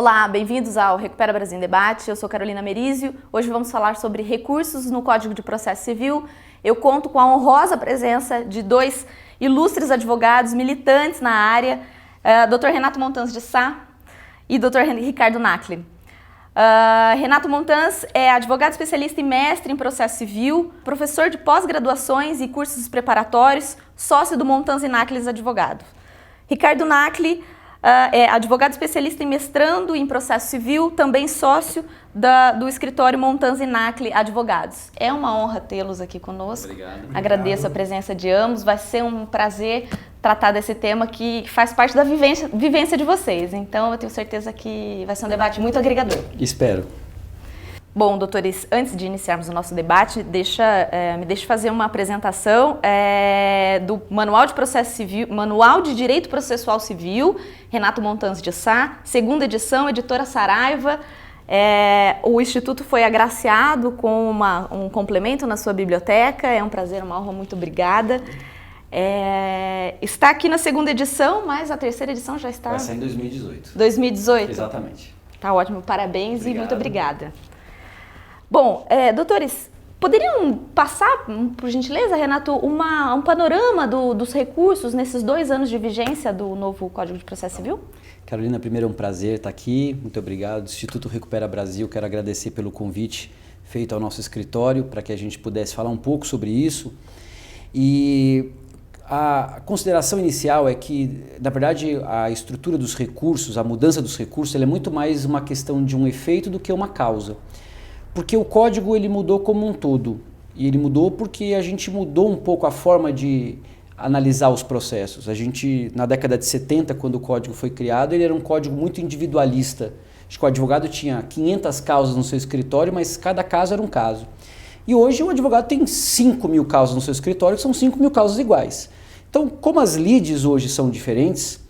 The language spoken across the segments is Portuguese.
Olá, bem-vindos ao Recupera Brasil em Debate. Eu sou Carolina Merizio. Hoje vamos falar sobre recursos no Código de Processo Civil. Eu conto com a honrosa presença de dois ilustres advogados militantes na área, Dr. Renato Montanz de Sá e Dr. Ricardo Nacli. Renato Montanz é advogado especialista e mestre em processo civil, professor de pós-graduações e cursos preparatórios, sócio do Montanz e Nacli Advogado. Ricardo Nacli é advogado especialista em mestrando em processo civil, também sócio do escritório Montanz e Nacli Advogados. É uma honra tê-los aqui conosco. Obrigado. Agradeço a presença de ambos. Vai ser um prazer tratar desse tema que faz parte da vivência de vocês. Então, eu tenho certeza que vai ser um debate muito agregador. Espero. Bom, doutores, antes de iniciarmos o nosso debate, me deixe fazer uma apresentação do Manual de Processo Civil, Manual de Direito Processual Civil, Renato Montanz de Sá, segunda edição, editora Saraiva. O Instituto foi agraciado com um complemento na sua biblioteca. É um prazer, uma honra, muito obrigada. Está aqui na segunda edição, mas a terceira edição já está... Vai sair em 2018. 2018? Exatamente. Tá ótimo, parabéns. Obrigado. E muito obrigada. Bom, doutores, poderiam passar, por gentileza, Renato, um panorama dos recursos nesses 2 anos de vigência do novo Código de Processo Civil? Carolina, primeiro é um prazer estar aqui, muito obrigado. Instituto Recupera Brasil, quero agradecer pelo convite feito ao nosso escritório para que a gente pudesse falar um pouco sobre isso. E a consideração inicial é que, na verdade, a estrutura dos recursos, a mudança dos recursos, ela é muito mais uma questão de um efeito do que uma causa. Porque o código ele mudou como um todo, e ele mudou porque a gente mudou um pouco a forma de analisar os processos. A gente, na década de 70, quando o código foi criado, ele era um código muito individualista. Acho que o advogado tinha 500 causas no seu escritório, mas cada caso era um caso. E hoje o advogado tem 5.000 causas no seu escritório, que são 5.000 causas iguais. Então, como as lides hoje são diferentes,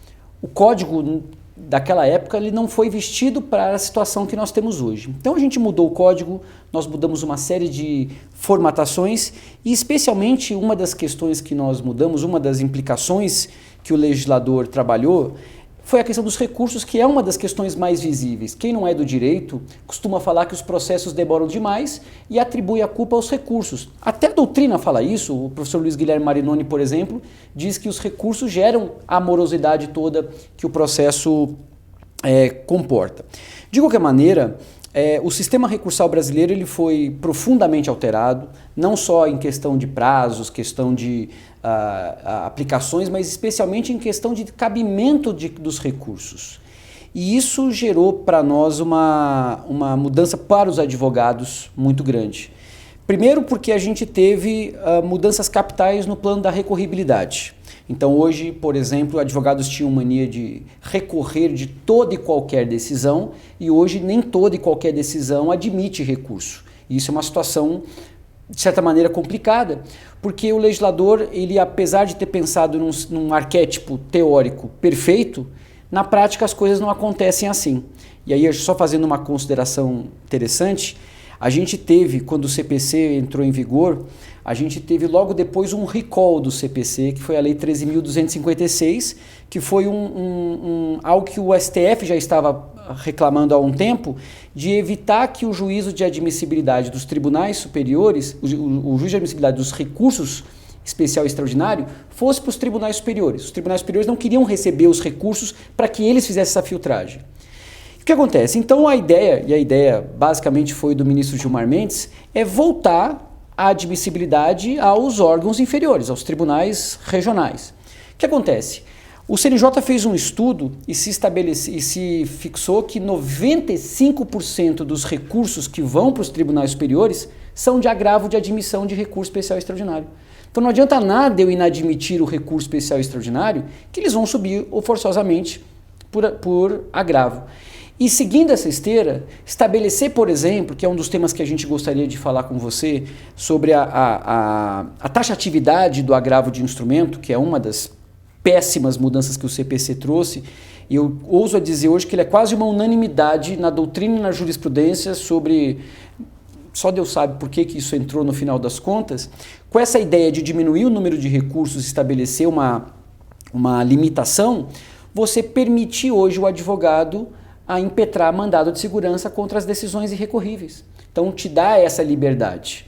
o código daquela época ele não foi vestido para a situação que nós temos hoje. Então a gente mudou o código, nós mudamos uma série de formatações e especialmente uma das questões que nós mudamos, uma das implicações que o legislador trabalhou foi a questão dos recursos, que é uma das questões mais visíveis. Quem não é do direito costuma falar que os processos demoram demais e atribui a culpa aos recursos. Até a doutrina fala isso, o professor Luiz Guilherme Marinoni, por exemplo, diz que os recursos geram a morosidade toda que o processo comporta. De qualquer maneira, o sistema recursal brasileiro ele foi profundamente alterado, não só em questão de prazos, questão de aplicações, mas especialmente em questão de cabimento dos recursos. E isso gerou para nós uma mudança para os advogados muito grande. Primeiro porque a gente teve mudanças capitais no plano da recorribilidade. Então hoje, por exemplo, advogados tinham mania de recorrer de toda e qualquer decisão e hoje nem toda e qualquer decisão admite recurso. E isso é uma situação, de certa maneira, complicada, porque o legislador, ele, apesar de ter pensado num arquétipo teórico perfeito, na prática as coisas não acontecem assim. E aí, só fazendo uma consideração interessante, a gente teve, quando o CPC entrou em vigor, a gente teve logo depois um recall do CPC, que foi a Lei 13.256, que foi algo que o STF já estava reclamando há um tempo, de evitar que o juízo de admissibilidade dos tribunais superiores, o juízo de admissibilidade dos recursos especial e extraordinário, fosse para os tribunais superiores. Os tribunais superiores não queriam receber os recursos para que eles fizessem essa filtragem. O que acontece? Então a ideia basicamente foi do ministro Gilmar Mendes, é voltar a admissibilidade aos órgãos inferiores, aos tribunais regionais. O que acontece? O CNJ fez um estudo e se fixou que 95% dos recursos que vão para os tribunais superiores são de agravo de admissão de recurso especial e extraordinário. Então não adianta nada eu inadmitir o recurso especial e extraordinário, que eles vão subir forçosamente por agravo. E seguindo essa esteira, estabelecer, por exemplo, que é um dos temas que a gente gostaria de falar com você, sobre a taxatividade do agravo de instrumento, que é uma das péssimas mudanças que o CPC trouxe, e eu ouso a dizer hoje que ele é quase uma unanimidade na doutrina e na jurisprudência sobre... Só Deus sabe por que isso entrou no final das contas, com essa ideia de diminuir o número de recursos e estabelecer uma limitação, você permitir hoje o advogado a impetrar mandado de segurança contra as decisões irrecorríveis. Então te dá essa liberdade.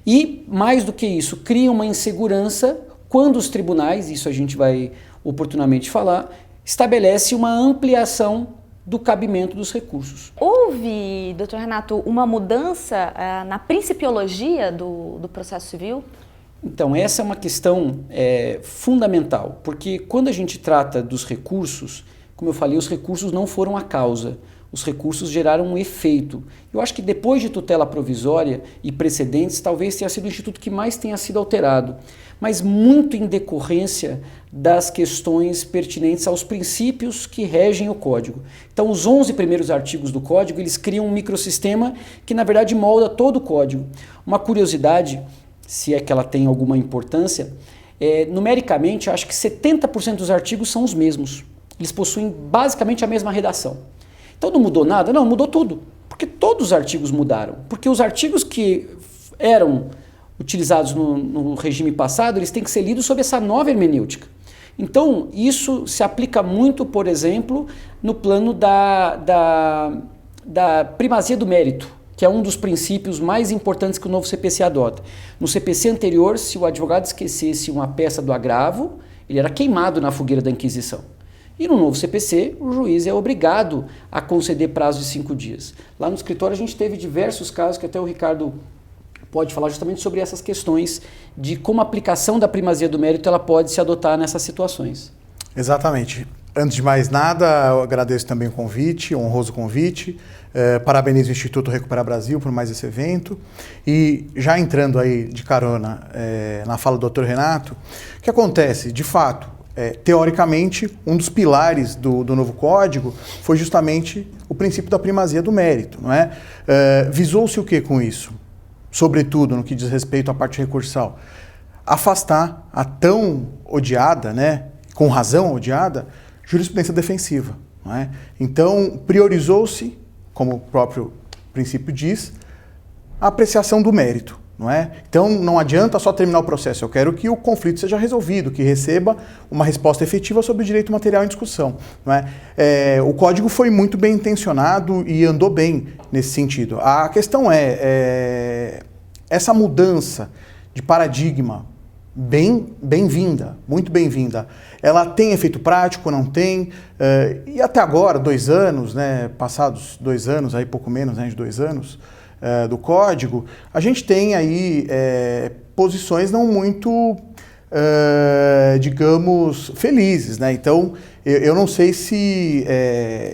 E, mais do que isso, cria uma insegurança quando os tribunais, isso a gente vai oportunamente falar, estabelece uma ampliação do cabimento dos recursos. Houve, doutor Renato, uma mudança na principiologia do processo civil? Então, essa é uma questão fundamental, porque quando a gente trata dos recursos, como eu falei, os recursos não foram a causa, os recursos geraram um efeito. Eu acho que depois de tutela provisória e precedentes, talvez tenha sido o instituto que mais tenha sido alterado, mas muito em decorrência das questões pertinentes aos princípios que regem o Código. Então, os 11 primeiros artigos do Código, eles criam um microsistema que, na verdade, molda todo o Código. Uma curiosidade, se é que ela tem alguma importância, numericamente, acho que 70% dos artigos são os mesmos. Eles possuem basicamente a mesma redação. Então não mudou nada? Não, mudou tudo. Porque todos os artigos mudaram. Porque os artigos que eram utilizados no regime passado, eles têm que ser lidos sob essa nova hermenêutica. Então isso se aplica muito, por exemplo, no plano da primazia do mérito, que é um dos princípios mais importantes que o novo CPC adota. No CPC anterior, se o advogado esquecesse uma peça do agravo, ele era queimado na fogueira da Inquisição. E no novo CPC, o juiz é obrigado a conceder prazo de 5 dias. Lá no escritório a gente teve diversos casos que até o Ricardo pode falar justamente sobre essas questões de como a aplicação da primazia do mérito ela pode se adotar nessas situações. Exatamente. Antes de mais nada, eu agradeço também o convite, o honroso convite. Parabenizo o Instituto Recupera Brasil por mais esse evento. E já entrando aí de carona na fala do Dr. Renato, o que acontece? De fato, teoricamente, um dos pilares do novo Código foi justamente o princípio da primazia do mérito, não é? Visou-se o que com isso? Sobretudo no que diz respeito à parte recursal. Afastar a tão odiada, né, com razão odiada, jurisprudência defensiva. Não é? Então, priorizou-se, como o próprio princípio diz, a apreciação do mérito. Não é? Então não adianta só terminar o processo, eu quero que o conflito seja resolvido, que receba uma resposta efetiva sobre o direito material em discussão. Não é? O código foi muito bem intencionado e andou bem nesse sentido. A questão essa mudança de paradigma bem-vinda, muito bem-vinda, ela tem efeito prático, não tem? E até agora, 2 anos, né, passados 2 anos, aí pouco menos, né, de 2 anos, do Código, a gente tem aí posições não muito, digamos, felizes, né? Então, eu não sei se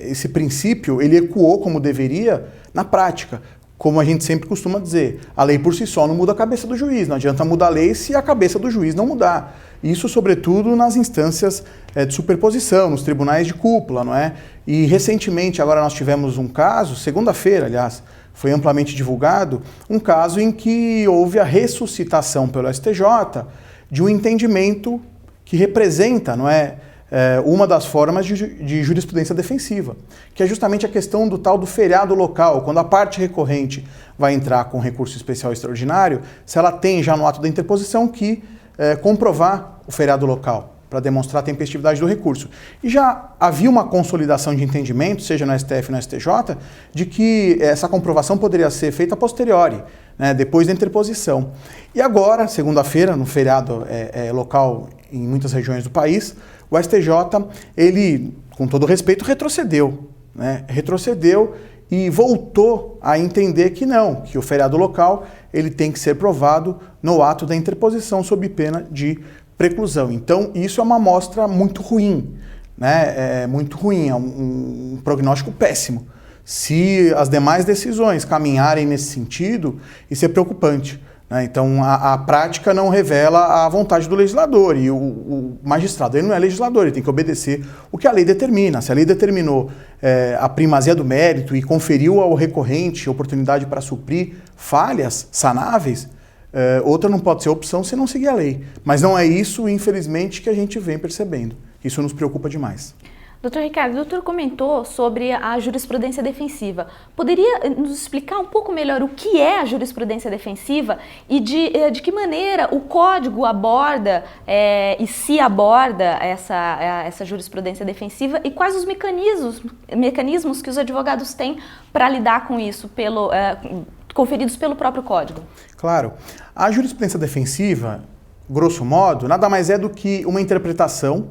esse princípio ele ecoou como deveria na prática. Como a gente sempre costuma dizer, a lei por si só não muda a cabeça do juiz, não adianta mudar a lei se a cabeça do juiz não mudar. Isso, sobretudo, nas instâncias de superposição, nos tribunais de cúpula, não é? E, recentemente, agora nós tivemos um caso, segunda-feira, aliás, foi amplamente divulgado, um caso em que houve a ressuscitação pelo STJ de um entendimento que representa, não é, uma das formas de jurisprudência defensiva, que é justamente a questão do tal do feriado local, quando a parte recorrente vai entrar com recurso especial extraordinário, se ela tem já no ato da interposição que comprovar o feriado local, para demonstrar a tempestividade do recurso. E já havia uma consolidação de entendimento, seja no STF ou no STJ, de que essa comprovação poderia ser feita a posteriori, né, depois da interposição. E agora, segunda-feira, no feriado local em muitas regiões do país, o STJ, ele, com todo respeito, retrocedeu, né, retrocedeu e voltou a entender que não, que o feriado local ele tem que ser provado no ato da interposição sob pena de preclusão. Então, isso é uma amostra muito ruim, né? Muito ruim, é um prognóstico péssimo. Se as demais decisões caminharem nesse sentido, isso é preocupante, né? Então, a prática não revela a vontade do legislador, e o magistrado ele não é legislador, ele tem que obedecer o que a lei determina. Se a lei determinou a primazia do mérito e conferiu ao recorrente oportunidade para suprir falhas sanáveis, outra não pode ser opção se não seguir a lei. Mas não é isso, infelizmente, que a gente vem percebendo. Isso nos preocupa demais. Doutor Ricardo, o doutor comentou sobre a jurisprudência defensiva. Poderia nos explicar um pouco melhor o que é a jurisprudência defensiva e de que maneira o Código aborda e se aborda essa jurisprudência defensiva e quais os mecanismos que os advogados têm para lidar com isso, conferidos pelo próprio Código? Claro. A jurisprudência defensiva, grosso modo, nada mais é do que uma interpretação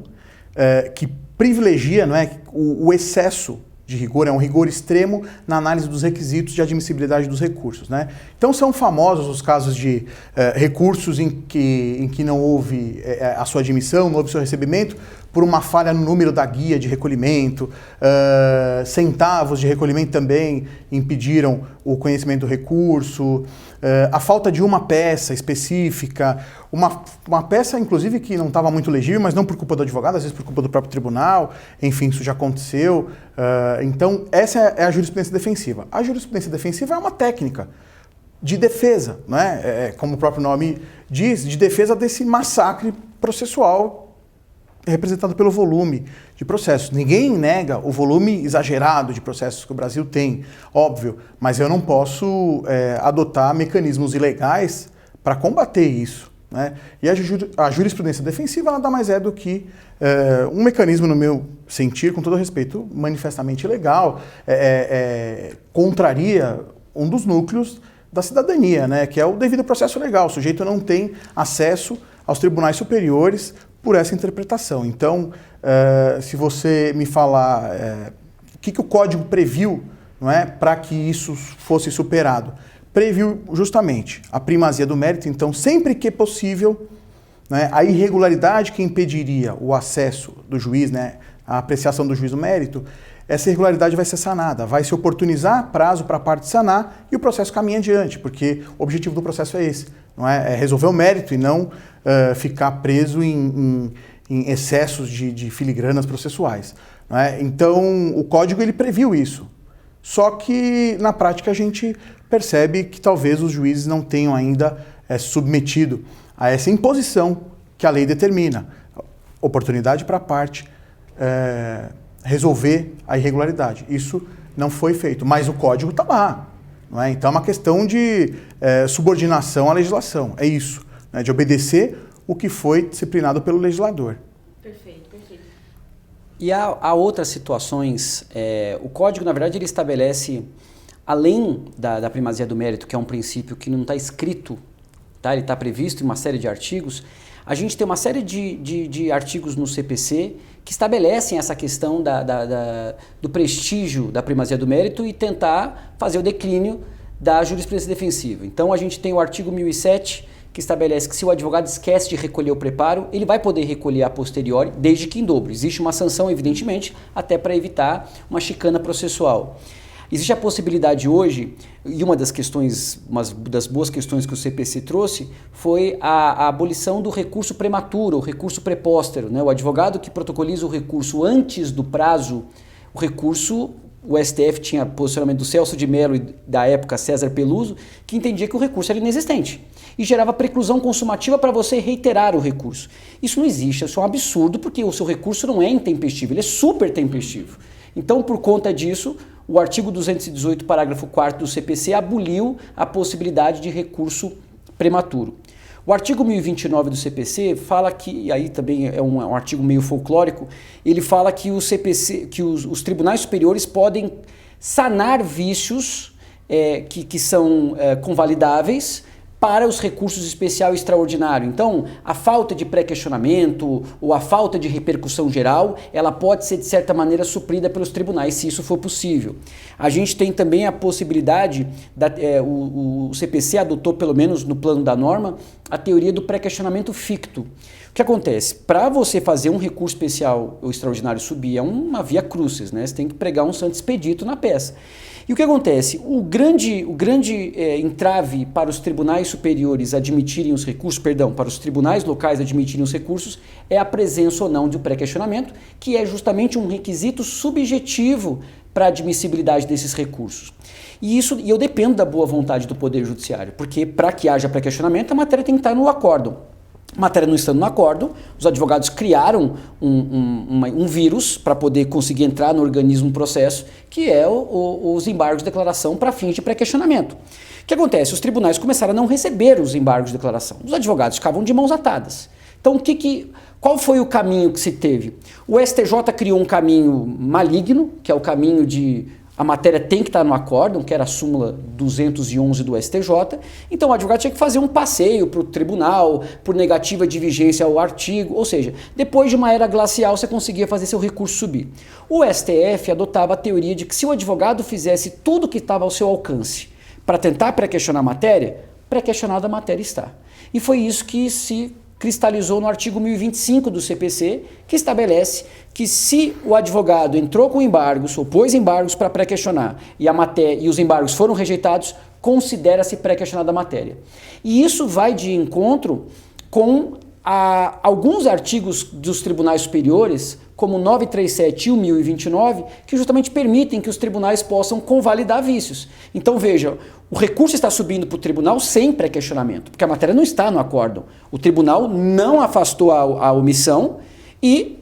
que privilegia, não é, o excesso de rigor, é um rigor extremo na análise dos requisitos de admissibilidade dos recursos, né? Então são famosos os casos de recursos em que não houve a sua admissão, não houve seu recebimento, por uma falha no número da guia de recolhimento, centavos de recolhimento também impediram o conhecimento do recurso, a falta de uma peça específica, uma peça inclusive que não estava muito legível, mas não por culpa do advogado, às vezes por culpa do próprio tribunal, enfim, isso já aconteceu. Então essa é a jurisprudência defensiva. A jurisprudência defensiva é uma técnica de defesa, não é? Como o próprio nome diz, de defesa desse massacre processual representado pelo volume de processos. Ninguém nega o volume exagerado de processos que o Brasil tem, óbvio, mas eu não posso adotar mecanismos ilegais para combater isso, né? E a jurisprudência defensiva nada mais é do que um mecanismo, no meu sentir, com todo respeito, manifestamente ilegal, contraria um dos núcleos da cidadania, né? Que é o devido processo legal. O sujeito não tem acesso aos tribunais superiores por essa interpretação. Então, se você me falar o que o Código previu, não é, para que isso fosse superado, previu justamente a primazia do mérito. Então, sempre que possível, né, a irregularidade que impediria o acesso do juiz, né, a apreciação do juiz do mérito, essa irregularidade vai ser sanada, vai se oportunizar prazo para a parte sanar e o processo caminha adiante, porque o objetivo do processo é esse, não é resolver o mérito e não ficar preso em excessos de filigranas processuais, não é? Então, o Código ele previu isso, só que na prática a gente percebe que talvez os juízes não tenham ainda submetido a essa imposição que a lei determina, oportunidade para a parte resolver a irregularidade. Isso não foi feito, mas o Código está lá, não é? Então é uma questão de subordinação à legislação, é isso, né? De obedecer o que foi disciplinado pelo legislador. Perfeito, perfeito. E há outras situações, o Código, na verdade, ele estabelece, além da primazia do mérito, que é um princípio que não está escrito, tá? Ele está previsto em uma série de artigos, a gente tem uma série de artigos no CPC que estabelecem essa questão do prestígio da primazia do mérito e tentar fazer o declínio da jurisprudência defensiva. Então a gente tem o artigo 1007, que estabelece que se o advogado esquece de recolher o preparo, ele vai poder recolher a posteriori, desde que em dobro. Existe uma sanção, evidentemente, até para evitar uma chicana processual. Existe a possibilidade hoje, e uma das boas questões que o CPC trouxe, foi a abolição do recurso prematuro, o recurso prepóstero, né? O advogado que protocoliza o recurso antes do prazo, o STF tinha posicionamento do Celso de Mello e da época César Peluso, que entendia que o recurso era inexistente e gerava preclusão consumativa para você reiterar o recurso. Isso não existe, isso é um absurdo, porque o seu recurso não é intempestivo, ele é super tempestivo. Então, por conta disso, o artigo 218, parágrafo 4º do CPC aboliu a possibilidade de recurso prematuro. O artigo 1029 do CPC fala que, e aí também é um artigo meio folclórico, ele fala que os tribunais superiores podem sanar vícios que são convalidáveis para os recursos especial e extraordinário. Então, a falta de pré-questionamento ou a falta de repercussão geral, ela pode ser, de certa maneira, suprida pelos tribunais, se isso for possível. A gente tem também a possibilidade, o CPC adotou, pelo menos no plano da norma, a teoria do pré-questionamento ficto. O que acontece? Para você fazer um recurso especial ou extraordinário subir, é uma via crucis, né? Você tem que pregar um santo expedito na peça. E o que acontece? O grande entrave para os tribunais superiores admitirem os recursos, para os tribunais locais admitirem os recursos, é a presença ou não de um pré-questionamento, que é justamente um requisito subjetivo para a admissibilidade desses recursos. E eu dependo da boa vontade do Poder Judiciário, porque para que haja pré-questionamento, a matéria tem que estar no acórdão. Matéria não estando no acórdão, os advogados criaram um vírus para poder conseguir entrar no organismo do processo, que é os embargos de declaração para fins de pré-questionamento. O que acontece? Os tribunais começaram a não receber os embargos de declaração. Os advogados ficavam de mãos atadas. Então, qual foi o caminho que se teve? O STJ criou um caminho maligno, que é o caminho de a matéria tem que estar no acórdão, que era a súmula 211 do STJ. Então o advogado tinha que fazer um passeio para o tribunal, por negativa de vigência ao artigo, ou seja, depois de uma era glacial você conseguia fazer seu recurso subir. O STF adotava a teoria de que se o advogado fizesse tudo que estava ao seu alcance para tentar pré-questionar a matéria, pré-questionada a matéria está. E foi isso que se cristalizou no artigo 1025 do CPC, que estabelece que se o advogado entrou com embargos, ou pôs embargos para pré-questionar, e os embargos foram rejeitados, considera-se pré-questionada a matéria. E isso vai de encontro com alguns artigos dos tribunais superiores, como 937 e o 1029, que justamente permitem que os tribunais possam convalidar vícios. Então veja, o recurso está subindo para o tribunal sem pré-questionamento, porque a matéria não está no acórdão. O tribunal não afastou a omissão e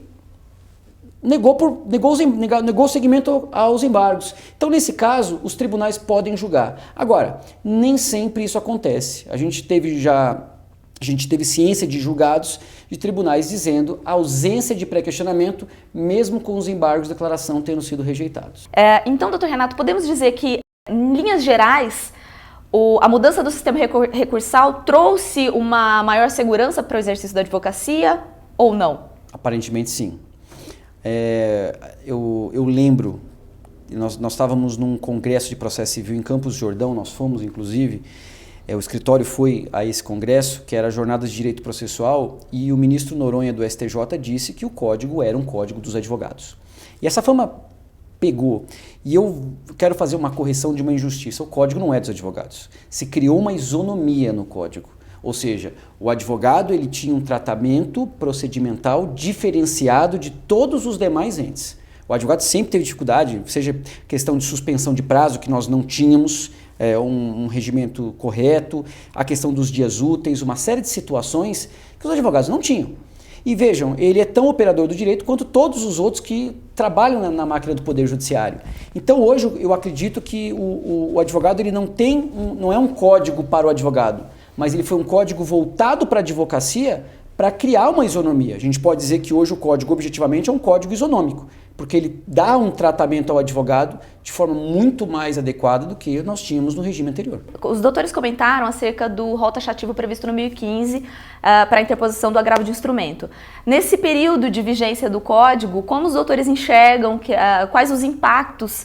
negou o seguimento aos embargos. Então, nesse caso, os tribunais podem julgar. Agora, nem sempre isso acontece. A gente teve ciência de julgados de tribunais dizendo a ausência de pré-questionamento, mesmo com os embargos de declaração tendo sido rejeitados. Então, doutor Renato, podemos dizer que, em linhas gerais, a mudança do sistema recursal trouxe uma maior segurança para o exercício da advocacia ou não? Aparentemente, sim. Eu lembro, nós estávamos num congresso de processo civil em Campos do Jordão, nós fomos, inclusive, o escritório foi a esse congresso, que era Jornadas de Direito Processual, e o ministro Noronha do STJ disse que o código era um código dos advogados. E essa fama pegou. E eu quero fazer uma correção de uma injustiça. O código não é dos advogados. Se criou uma isonomia no código. Ou seja, o advogado ele tinha um tratamento procedimental diferenciado de todos os demais entes. O advogado sempre teve dificuldade, seja questão de suspensão de prazo, que nós não tínhamos um regimento correto, a questão dos dias úteis, uma série de situações que os advogados não tinham. E vejam, ele é tão operador do direito quanto todos os outros que trabalham na máquina do Poder Judiciário. Então hoje eu acredito que o advogado ele não é um código para o advogado, mas ele foi um código voltado para a advocacia para criar uma isonomia. A gente pode dizer que hoje o código objetivamente é um código isonômico, porque ele dá um tratamento ao advogado de forma muito mais adequada do que nós tínhamos no regime anterior. Os doutores comentaram acerca do rol taxativo previsto no 2015 para a interposição do agravo de instrumento. Nesse período de vigência do código, como os doutores enxergam quais os impactos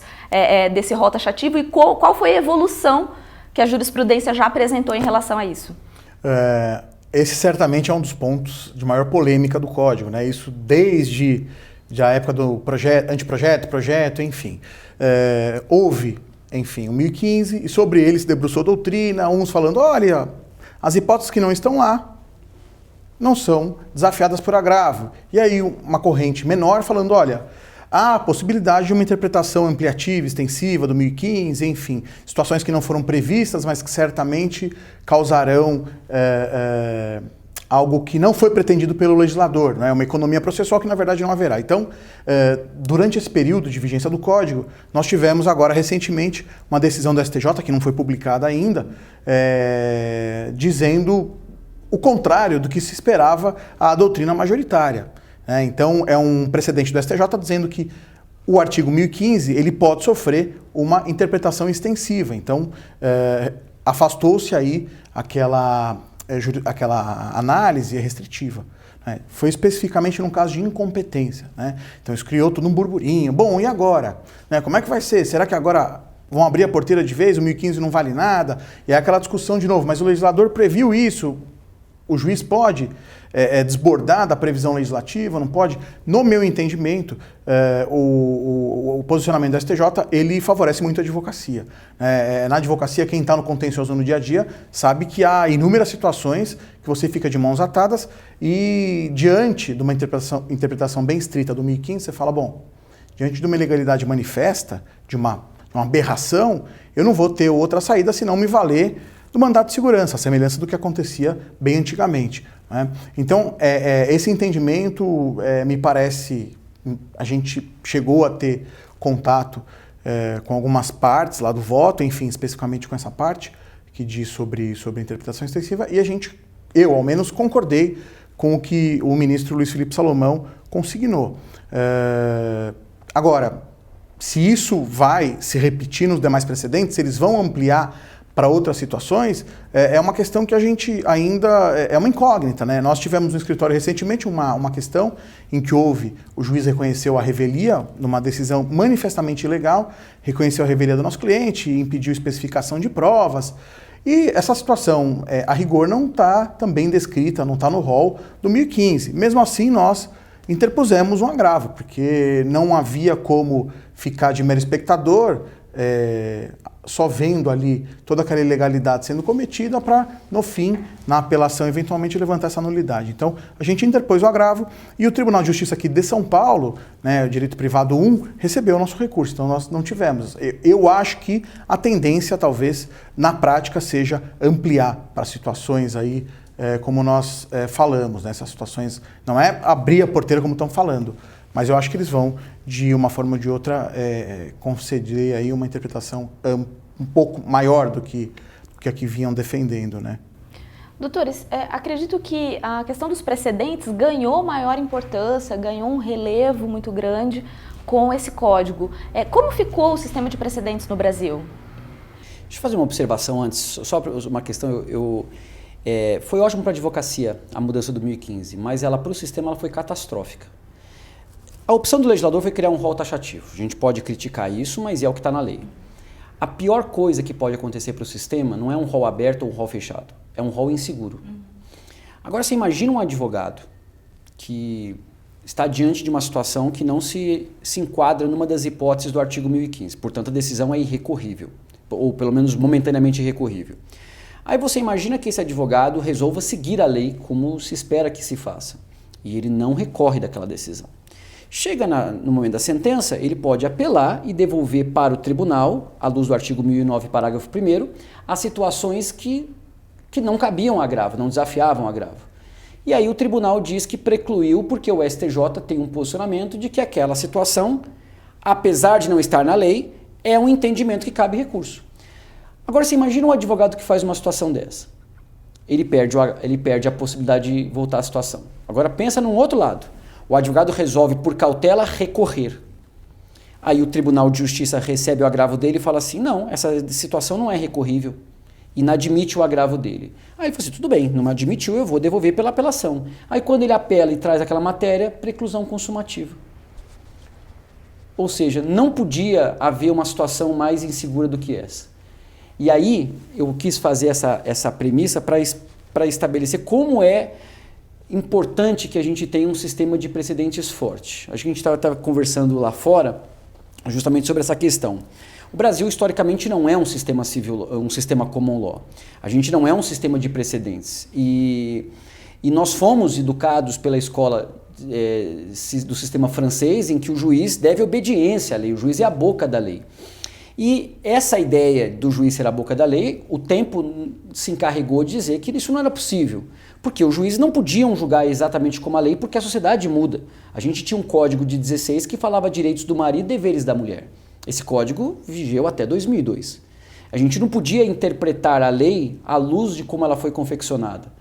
desse rol taxativo e qual foi a evolução que a jurisprudência já apresentou em relação a isso? Esse certamente é um dos pontos de maior polêmica do código, né? Isso desde a época do projeto, enfim. Houve, enfim, o 2015, e sobre ele se debruçou a doutrina, uns falando, olha, as hipóteses que não estão lá não são desafiadas por agravo. E aí uma corrente menor falando, olha, há a possibilidade de uma interpretação ampliativa, extensiva do 2015, enfim, situações que não foram previstas, mas que certamente causarão algo que não foi pretendido pelo legislador, né? Uma economia processual que na verdade não haverá. Então, durante esse período de vigência do Código, nós tivemos agora recentemente uma decisão do STJ, que não foi publicada ainda, dizendo o contrário do que se esperava a doutrina majoritária. Então, é um precedente do STJ dizendo que o artigo 1015 ele pode sofrer uma interpretação extensiva. Então, afastou-se aí aquela análise restritiva. Foi especificamente num caso de incompetência. Então, isso criou todo um burburinho. Bom, e agora? Como é que vai ser? Será que agora vão abrir a porteira de vez? O 1015 não vale nada? E é aquela discussão de novo. Mas o legislador previu isso? O juiz pode desbordar da previsão legislativa, não pode? No meu entendimento, o posicionamento da STJ, ele favorece muito a advocacia. Na advocacia, quem está no contencioso no dia a dia sabe que há inúmeras situações que você fica de mãos atadas e diante de uma interpretação bem estrita do 1015, você fala, bom, diante de uma ilegalidade manifesta, de uma aberração, eu não vou ter outra saída senão me valer do mandato de segurança, a semelhança do que acontecia bem antigamente, né? Então, esse entendimento me parece, a gente chegou a ter contato com algumas partes lá do voto, enfim, especificamente com essa parte que diz sobre a interpretação extensiva, e eu ao menos concordei com o que o ministro Luiz Felipe Salomão consignou. Agora, se isso vai se repetir nos demais precedentes, se eles vão ampliar para outras situações, é uma questão que a gente ainda... é uma incógnita, né? Nós tivemos no escritório recentemente uma questão em que o juiz reconheceu a revelia, numa decisão manifestamente ilegal, reconheceu a revelia do nosso cliente e impediu especificação de provas. E essa situação, a rigor, não está também descrita, não está no rol do 1015. Mesmo assim, nós interpusemos um agravo, porque não havia como ficar de mero espectador, só vendo ali toda aquela ilegalidade sendo cometida para, no fim, na apelação, eventualmente levantar essa nulidade. Então, a gente interpôs o agravo e o Tribunal de Justiça aqui de São Paulo, né, o Direito Privado 1, recebeu o nosso recurso. Então, nós não tivemos. Eu acho que a tendência, talvez, na prática, seja ampliar para situações aí, como nós falamos, né, essas situações, não é abrir a porteira como estão falando, mas eu acho que eles vão, de uma forma ou de outra, conceder aí uma interpretação um pouco maior do que a que vinham defendendo, né? Doutores, acredito que a questão dos precedentes ganhou maior importância, ganhou um relevo muito grande com esse código. Como ficou o sistema de precedentes no Brasil? Deixa eu fazer uma observação antes, só uma questão. Foi ótimo para a advocacia a mudança do 1015, mas para o sistema ela foi catastrófica. A opção do legislador foi criar um rol taxativo. A gente pode criticar isso, mas é o que está na lei. A pior coisa que pode acontecer para o sistema não é um rol aberto ou um rol fechado, é um rol inseguro. Agora você imagina um advogado que está diante de uma situação que não se enquadra numa das hipóteses do artigo 1015, portanto a decisão é irrecorrível, ou pelo menos momentaneamente irrecorrível. Aí você imagina que esse advogado resolva seguir a lei como se espera que se faça, e ele não recorre daquela decisão. Chega no momento da sentença, ele pode apelar e devolver para o tribunal, à luz do artigo 1009, parágrafo 1º, as situações que não cabiam agravo, não desafiavam agravo. E aí o tribunal diz que precluiu porque o STJ tem um posicionamento de que aquela situação, apesar de não estar na lei, é um entendimento que cabe recurso. Agora você imagina um advogado que faz uma situação dessa. Ele perde a possibilidade de voltar à situação. Agora pensa num outro lado. O advogado resolve, por cautela, recorrer. Aí o Tribunal de Justiça recebe o agravo dele e fala assim, não, essa situação não é recorrível. Inadmite o agravo dele. Aí ele fala assim, tudo bem, não admitiu, eu vou devolver pela apelação. Aí quando ele apela e traz aquela matéria, preclusão consumativa. Ou seja, não podia haver uma situação mais insegura do que essa. E aí eu quis fazer essa premissa para estabelecer como é importante que a gente tenha um sistema de precedentes forte. Acho que a gente estava conversando lá fora justamente sobre essa questão. O Brasil, historicamente, não é um sistema civil, um sistema common law. A gente não é um sistema de precedentes. E nós fomos educados pela escola do sistema francês, em que o juiz deve obediência à lei, o juiz é a boca da lei. E essa ideia do juiz ser a boca da lei, o tempo se encarregou de dizer que isso não era possível. Porque os juízes não podiam julgar exatamente como a lei, porque a sociedade muda. A gente tinha um código de 16 que falava direitos do marido e deveres da mulher. Esse código vigeu até 2002. A gente não podia interpretar a lei à luz de como ela foi confeccionada.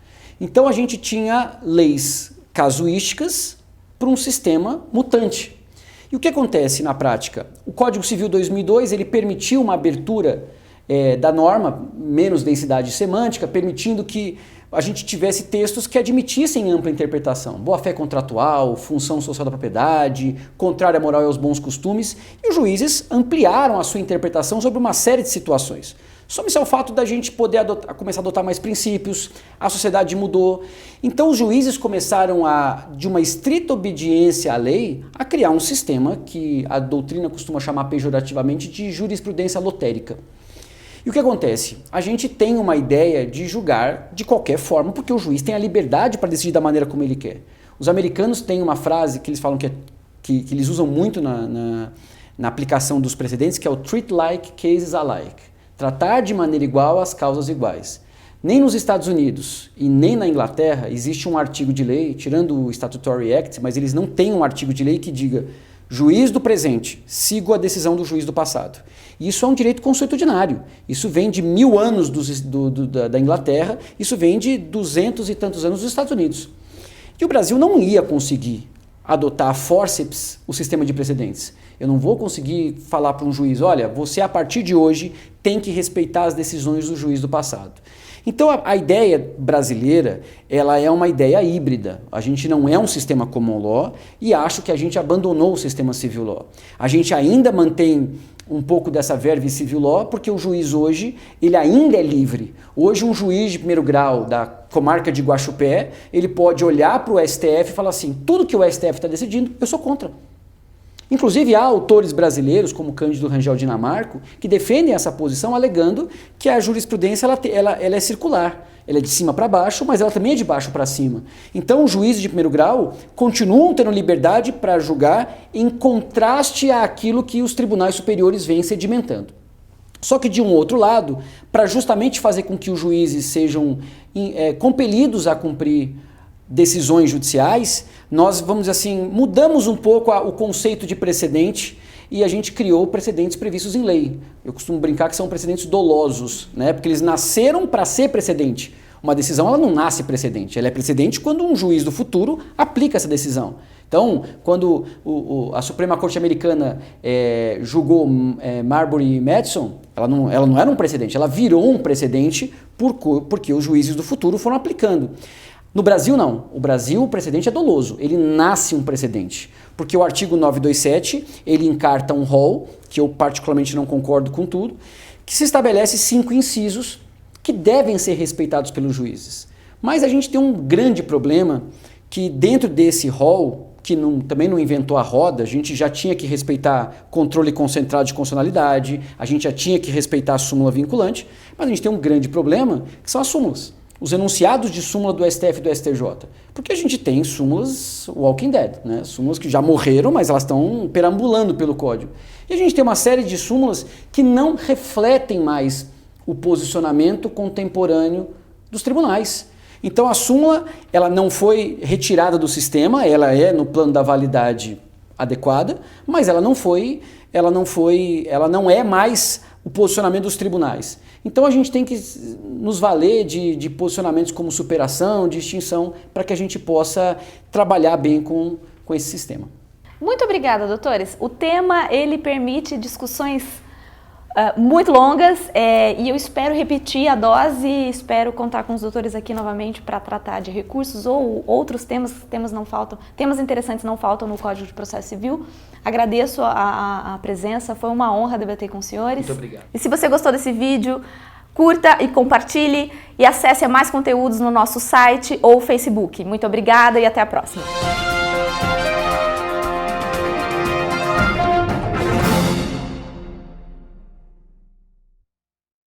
Então a gente tinha leis casuísticas para um sistema mutante. E o que acontece na prática? O Código Civil 2002 ele permitiu uma abertura da norma, menos densidade semântica, permitindo que a gente tivesse textos que admitissem ampla interpretação. Boa-fé contratual, função social da propriedade, contrária à moral e aos bons costumes, e os juízes ampliaram a sua interpretação sobre uma série de situações. Soma-se ao fato da gente poder começar a adotar mais princípios, a sociedade mudou. Então os juízes começaram de uma estrita obediência à lei, a criar um sistema que a doutrina costuma chamar pejorativamente de jurisprudência lotérica. E o que acontece? A gente tem uma ideia de julgar de qualquer forma, porque o juiz tem a liberdade para decidir da maneira como ele quer. Os americanos têm uma frase que eles falam que eles usam muito na aplicação dos precedentes, que é o treat like cases alike. Tratar de maneira igual as causas iguais. Nem nos Estados Unidos e nem na Inglaterra existe um artigo de lei, tirando o Statutory Act, mas eles não têm um artigo de lei que diga juiz do presente, sigo a decisão do juiz do passado. E isso é um direito consuetudinário. Isso vem de 1000 anos da Inglaterra, isso vem de 200 e tantos anos dos Estados Unidos. E o Brasil não ia conseguir adotar a forceps o sistema de precedentes. Eu não vou conseguir falar para um juiz, olha, você a partir de hoje tem que respeitar as decisões do juiz do passado. Então a ideia brasileira, ela é uma ideia híbrida. A gente não é um sistema common law e acho que a gente abandonou o sistema civil law. A gente ainda mantém um pouco dessa verve civil law porque o juiz hoje, ele ainda é livre. Hoje um juiz de primeiro grau da comarca de Guaxupé, ele pode olhar para o STF e falar assim, tudo que o STF está decidindo, eu sou contra. Inclusive há autores brasileiros, como Cândido Rangel Dinamarco, que defendem essa posição alegando que a jurisprudência ela é circular. Ela é de cima para baixo, mas ela também é de baixo para cima. Então os juízes de primeiro grau continuam tendo liberdade para julgar em contraste àquilo que os tribunais superiores vêm sedimentando. Só que de um outro lado, para justamente fazer com que os juízes sejam compelidos a cumprir decisões judiciais, nós, vamos dizer assim, mudamos um pouco o conceito de precedente e a gente criou precedentes previstos em lei. Eu costumo brincar que são precedentes dolosos, né? Porque eles nasceram para ser precedente. Uma decisão ela não nasce precedente, ela é precedente quando um juiz do futuro aplica essa decisão. Então, quando a Suprema Corte Americana julgou Marbury e Madison, ela não era um precedente, ela virou um precedente porque os juízes do futuro foram aplicando. No Brasil, não. O Brasil, o precedente é doloso. Ele nasce um precedente. Porque o artigo 927, ele encarta um rol, que eu particularmente não concordo com tudo, que se estabelece 5 incisos que devem ser respeitados pelos juízes. Mas a gente tem um grande problema que dentro desse rol, que também não inventou a roda, a gente já tinha que respeitar controle concentrado de constitucionalidade, a gente já tinha que respeitar a súmula vinculante, mas a gente tem um grande problema, que são as súmulas. Os enunciados de súmula do STF e do STJ. Porque a gente tem súmulas Walking Dead, né? Súmulas que já morreram, mas elas estão perambulando pelo código. E a gente tem uma série de súmulas que não refletem mais o posicionamento contemporâneo dos tribunais. Então a súmula, ela não foi retirada do sistema, ela é no plano da validade adequada, mas ela não é mais o posicionamento dos tribunais. Então a gente tem que nos valer de posicionamentos como superação, de extinção, para que a gente possa trabalhar bem com esse sistema. Muito obrigada, doutores. O tema, ele permite discussões muito longas e eu espero repetir a dose, espero contar com os doutores aqui novamente para tratar de recursos ou outros temas não faltam, temas interessantes não faltam no Código de Processo Civil. Agradeço a presença, foi uma honra debater com os senhores. Muito obrigado. E se você gostou desse vídeo, curta e compartilhe e acesse a mais conteúdos no nosso site ou Facebook. Muito obrigada e até a próxima.